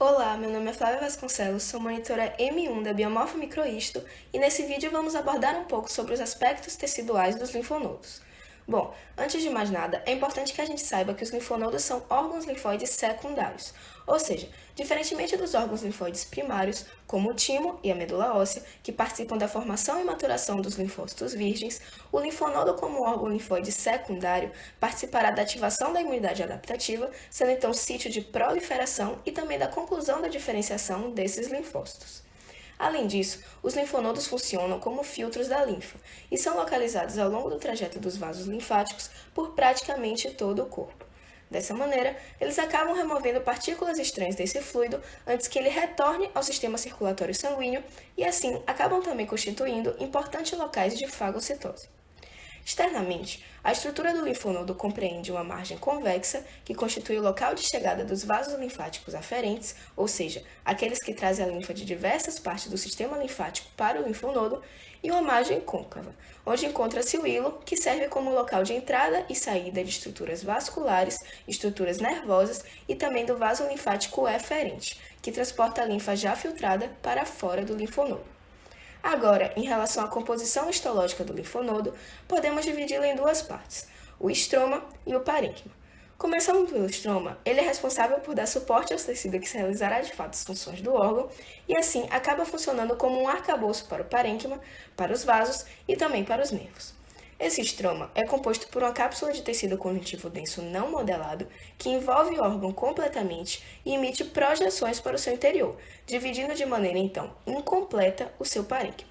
Olá, meu nome é Flávia Vasconcelos, sou monitora M1 da Biomorfo Microhisto e nesse vídeo vamos abordar um pouco sobre os aspectos teciduais dos linfonodos. Bom, antes de mais nada, é importante que a gente saiba que os linfonodos são órgãos linfóides secundários, ou seja, diferentemente dos órgãos linfóides primários, como o timo e a medula óssea, que participam da formação e maturação dos linfócitos virgens, o linfonodo como órgão linfóide secundário participará da ativação da imunidade adaptativa, sendo então sítio de proliferação e também da conclusão da diferenciação desses linfócitos. Além disso, os linfonodos funcionam como filtros da linfa e são localizados ao longo do trajeto dos vasos linfáticos por praticamente todo o corpo. Dessa maneira, eles acabam removendo partículas estranhas desse fluido antes que ele retorne ao sistema circulatório sanguíneo e assim acabam também constituindo importantes locais de fagocitose. Externamente, a estrutura do linfonodo compreende uma margem convexa, que constitui o local de chegada dos vasos linfáticos aferentes, ou seja, aqueles que trazem a linfa de diversas partes do sistema linfático para o linfonodo, e uma margem côncava, onde encontra-se o hilo, que serve como local de entrada e saída de estruturas vasculares, estruturas nervosas e também do vaso linfático eferente, que transporta a linfa já filtrada para fora do linfonodo. Agora, em relação à composição histológica do linfonodo, podemos dividi-la em duas partes, o estroma e o parênquima. Começando pelo estroma, ele é responsável por dar suporte aos tecidos que realizará de fato as funções do órgão e assim acaba funcionando como um arcabouço para o parênquima, para os vasos e também para os nervos. Esse estroma é composto por uma cápsula de tecido conjuntivo denso não modelado que envolve o órgão completamente e emite projeções para o seu interior, dividindo de maneira, então, incompleta o seu parênquima.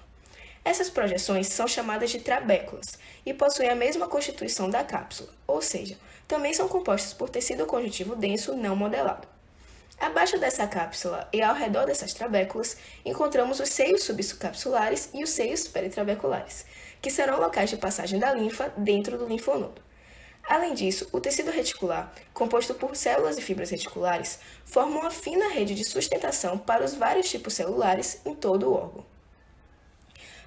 Essas projeções são chamadas de trabéculas e possuem a mesma constituição da cápsula, ou seja, também são compostas por tecido conjuntivo denso não modelado. Abaixo dessa cápsula e ao redor dessas trabéculas, encontramos os seios subcapsulares e os seios peritrabeculares, que serão locais de passagem da linfa dentro do linfonodo. Além disso, o tecido reticular, composto por células e fibras reticulares, forma uma fina rede de sustentação para os vários tipos celulares em todo o órgão.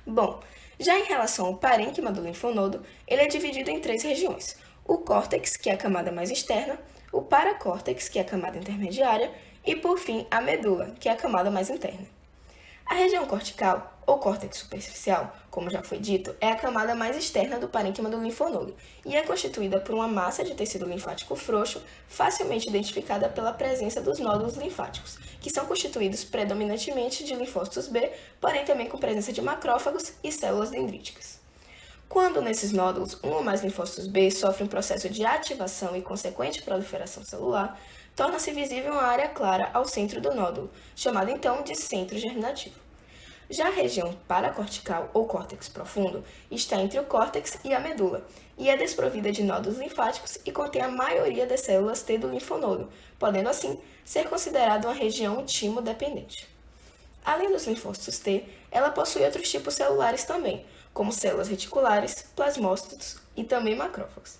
Bom, já em relação ao parênquima do linfonodo, ele é dividido em três regiões: o córtex, que é a camada mais externa, o paracórtex, que é a camada intermediária, e, por fim, a medula, que é a camada mais interna. A região cortical, ou córtex superficial, como já foi dito, é a camada mais externa do parênquima do linfonodo e é constituída por uma massa de tecido linfático frouxo, facilmente identificada pela presença dos nódulos linfáticos, que são constituídos predominantemente de linfócitos B, porém também com presença de macrófagos e células dendríticas. Quando nesses nódulos um ou mais linfócitos B sofrem um processo de ativação e consequente proliferação celular, torna-se visível uma área clara ao centro do nódulo, chamada então de centro germinativo. Já a região paracortical ou córtex profundo está entre o córtex e a medula, e é desprovida de nódulos linfáticos e contém a maioria das células T do linfonodo, podendo assim ser considerada uma região timo-dependente. Além dos linfócitos T, ela possui outros tipos celulares também, como células reticulares, plasmócitos e também macrófagos.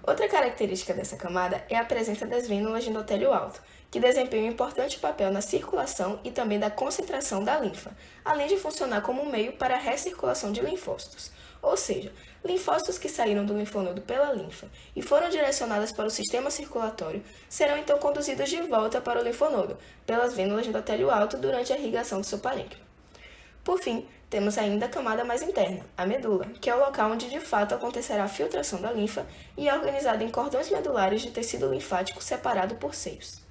Outra característica dessa camada é a presença das vênulas de endotélio alto, que desempenham um importante papel na circulação e também da concentração da linfa, além de funcionar como um meio para a recirculação de linfócitos, ou seja, linfócitos que saíram do linfonodo pela linfa e foram direcionados para o sistema circulatório serão então conduzidos de volta para o linfonodo, pelas vênulas de endotélio alto durante a irrigação do seu parênquima. Por fim, temos ainda a camada mais interna, a medula, que é o local onde de fato acontecerá a filtração da linfa e é organizada em cordões medulares de tecido linfático separado por seios.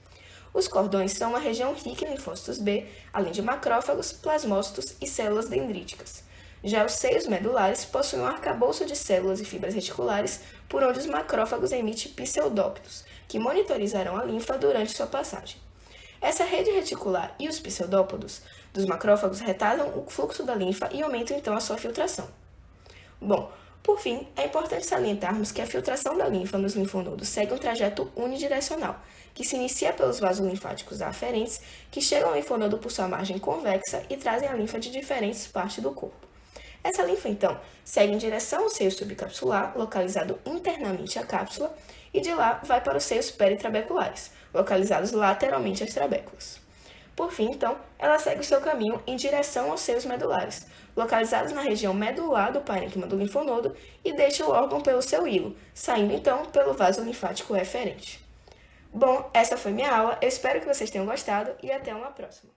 Os cordões são uma região rica em linfócitos B, além de macrófagos, plasmócitos e células dendríticas. Já os seios medulares possuem um arcabouço de células e fibras reticulares por onde os macrófagos emitem pseudópodos, que monitorizarão a linfa durante sua passagem. Essa rede reticular e os pseudópodos dos macrófagos retardam o fluxo da linfa e aumentam então a sua filtração. Bom, por fim, é importante salientarmos que a filtração da linfa nos linfonodos segue um trajeto unidirecional, que se inicia pelos vasos linfáticos aferentes, que chegam ao linfonodo por sua margem convexa e trazem a linfa de diferentes partes do corpo. Essa linfa, então, segue em direção ao seio subcapsular, localizado internamente à cápsula, e de lá vai para os seios peritrabeculares, localizados lateralmente às trabéculas. Por fim, então, ela segue o seu caminho em direção aos seios medulares, localizados na região medular do parênquima do linfonodo, e deixa o órgão pelo seu hilo, saindo então pelo vaso linfático eferente. Bom, essa foi minha aula, eu espero que vocês tenham gostado e até uma próxima.